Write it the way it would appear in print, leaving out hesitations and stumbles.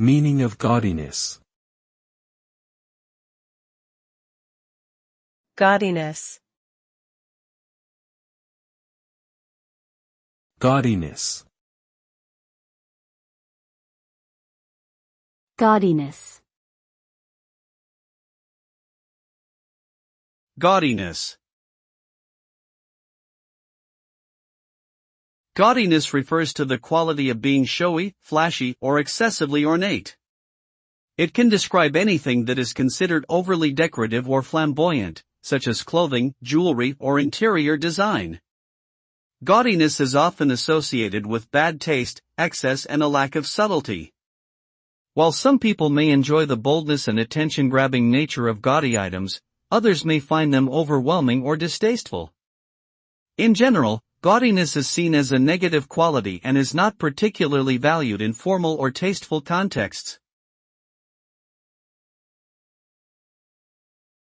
Meaning of gaudiness. Gaudiness. Gaudiness. Gaudiness. Gaudiness. Gaudiness refers to the quality of being showy, flashy, or excessively ornate. It can describe anything that is considered overly decorative or flamboyant, such as clothing, jewelry, or interior design. Gaudiness is often associated with bad taste, excess, and a lack of subtlety. While some people may enjoy the boldness and attention-grabbing nature of gaudy items, others may find them overwhelming or distasteful. In general, gaudiness is seen as a negative quality and is not particularly valued in formal or tasteful contexts.